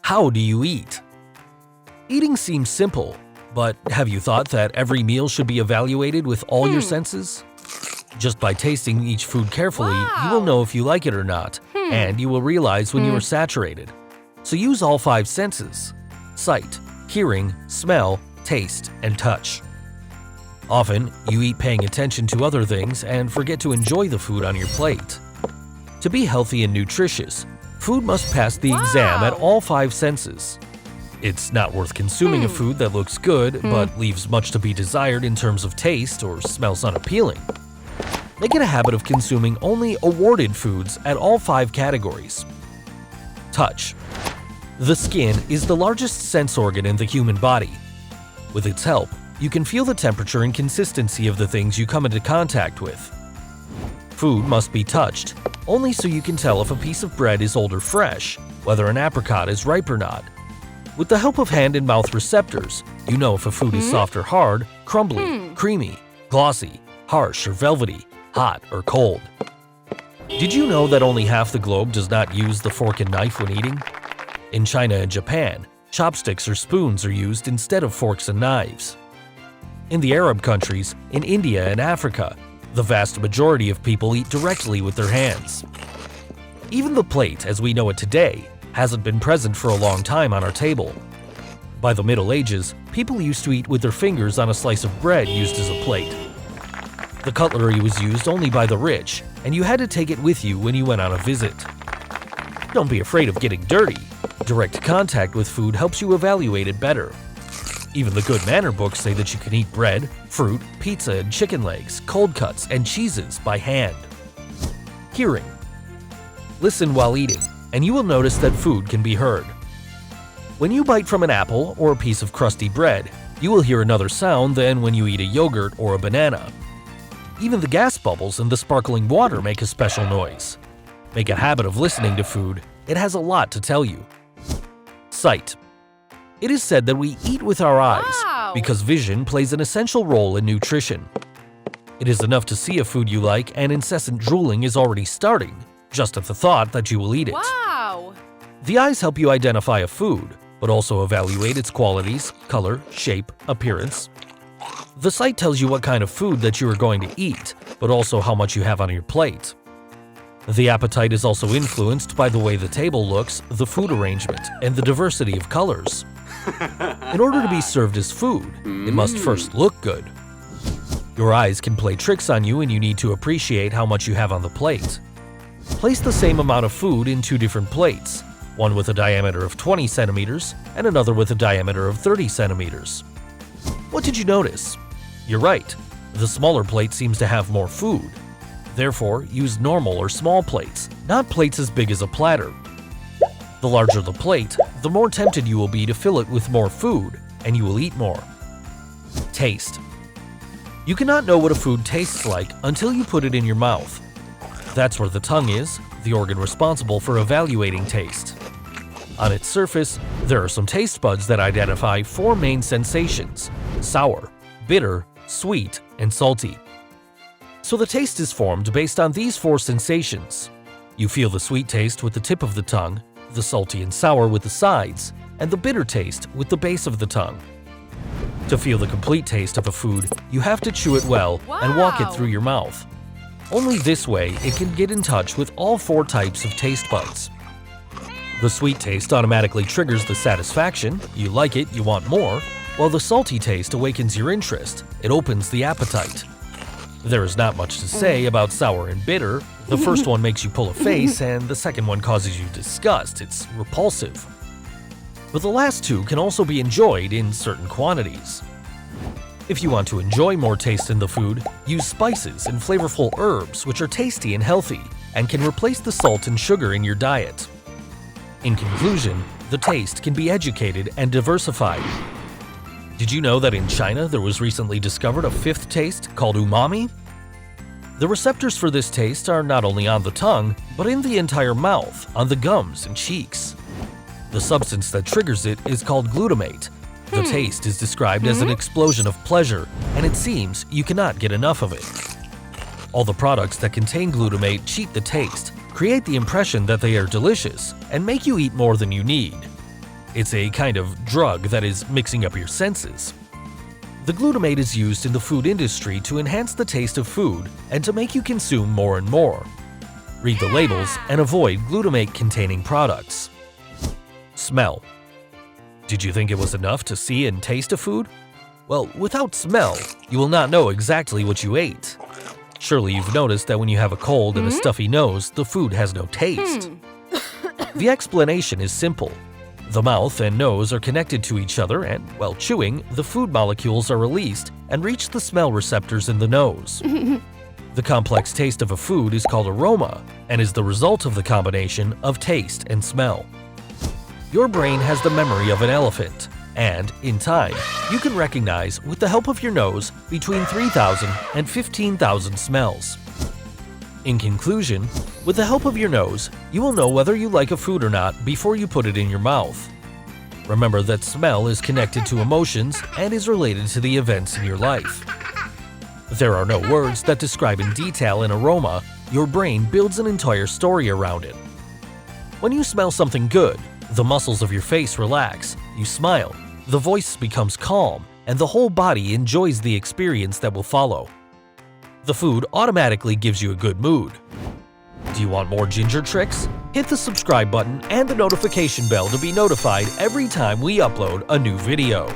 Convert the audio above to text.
How do you eat? Eating seems simple, but have you thought that every meal should be evaluated with all your senses? Just by tasting each food carefully, you will know if you like it or not, and you will realize when you are saturated. So use all 5 senses: sight, hearing, smell, taste, and touch. Often, you eat paying attention to other things and forget to enjoy the food on your plate. To be healthy and nutritious, food must pass the exam at all 5 senses. It's not worth consuming a food that looks good but leaves much to be desired in terms of taste or smells unappealing. Make it a habit of consuming only awarded foods at all 5 categories. Touch. The skin is the largest sense organ in the human body. With its help, you can feel the temperature and consistency of the things you come into contact with. Food must be touched, only so you can tell if a piece of bread is old or fresh, whether an apricot is ripe or not. With the help of hand and mouth receptors, you know if a food is soft or hard, crumbly, creamy, glossy, harsh or velvety, hot or cold. Did you know that only half the globe does not use the fork and knife when eating? In China and Japan, chopsticks or spoons are used instead of forks and knives. In the Arab countries, in India and Africa, the vast majority of people eat directly with their hands. Even the plate, as we know it today, hasn't been present for a long time on our table. By the Middle Ages, people used to eat with their fingers on a slice of bread used as a plate. The cutlery was used only by the rich, and you had to take it with you when you went on a visit. Don't be afraid of getting dirty. Direct contact with food helps you evaluate it better. Even the good manner books say that you can eat bread, fruit, pizza, and chicken legs, cold cuts, and cheeses by hand. Hearing. Listen while eating, and you will notice that food can be heard. When you bite from an apple or a piece of crusty bread, you will hear another sound than when you eat a yogurt or a banana. Even the gas bubbles in the sparkling water make a special noise. Make a habit of listening to food. It has a lot to tell you. Sight. It is said that we eat with our eyes because vision plays an essential role in nutrition. It is enough to see a food you like and incessant drooling is already starting, just at the thought that you will eat it. The eyes help you identify a food, but also evaluate its qualities, color, shape, appearance. The sight tells you what kind of food that you are going to eat, but also how much you have on your plate. The appetite is also influenced by the way the table looks, the food arrangement, and the diversity of colors. In order to be served as food, it must first look good. Your eyes can play tricks on you and you need to appreciate how much you have on the plate. Place the same amount of food in 2 different plates, one with a diameter of 20 centimeters and another with a diameter of 30 centimeters. What did you notice? You're right, the smaller plate seems to have more food. Therefore, use normal or small plates, not plates as big as a platter. The larger the plate, the more tempted you will be to fill it with more food, and you will eat more. Taste. You cannot know what a food tastes like until you put it in your mouth. That's where the tongue is, the organ responsible for evaluating taste. On its surface, there are some taste buds that identify 4 main sensations: sour, bitter, sweet, and salty. So the taste is formed based on these 4 sensations. You feel the sweet taste with the tip of the tongue, the salty and sour with the sides, and the bitter taste with the base of the tongue. To feel the complete taste of a food, you have to chew it well and walk it through your mouth. Only this way it can get in touch with all 4 types of taste buds. The sweet taste automatically triggers the satisfaction, you like it, you want more, while the salty taste awakens your interest, it opens the appetite. There is not much to say about sour and bitter. The first one makes you pull a face and the second one causes you disgust, it's repulsive. But the last 2 can also be enjoyed in certain quantities. If you want to enjoy more taste in the food, use spices and flavorful herbs which are tasty and healthy and can replace the salt and sugar in your diet. In conclusion, the taste can be educated and diversified. Did you know that in China there was recently discovered a 5th taste called umami? The receptors for this taste are not only on the tongue, but in the entire mouth, on the gums and cheeks. The substance that triggers it is called glutamate. The taste is described as an explosion of pleasure, and it seems you cannot get enough of it. All the products that contain glutamate cheat the taste, create the impression that they are delicious, and make you eat more than you need. It's a kind of drug that is mixing up your senses. The glutamate is used in the food industry to enhance the taste of food and to make you consume more and more. Read the labels and avoid glutamate-containing products. Smell. Did you think it was enough to see and taste a food? Well, without smell, you will not know exactly what you ate. Surely you've noticed that when you have a cold and a stuffy nose, the food has no taste. The explanation is simple. The mouth and nose are connected to each other and, while chewing, the food molecules are released and reach the smell receptors in the nose. The complex taste of a food is called aroma and is the result of the combination of taste and smell. Your brain has the memory of an elephant, and, in time, you can recognize, with the help of your nose, between 3,000 and 15,000 smells. In conclusion, with the help of your nose, you will know whether you like a food or not before you put it in your mouth. Remember that smell is connected to emotions and is related to the events in your life. There are no words that describe in detail an aroma. Your brain builds an entire story around it. When you smell something good, the muscles of your face relax, you smile, the voice becomes calm, and the whole body enjoys the experience that will follow. The food automatically gives you a good mood. Do you want more ginger tricks? Hit the subscribe button and the notification bell to be notified every time we upload a new video.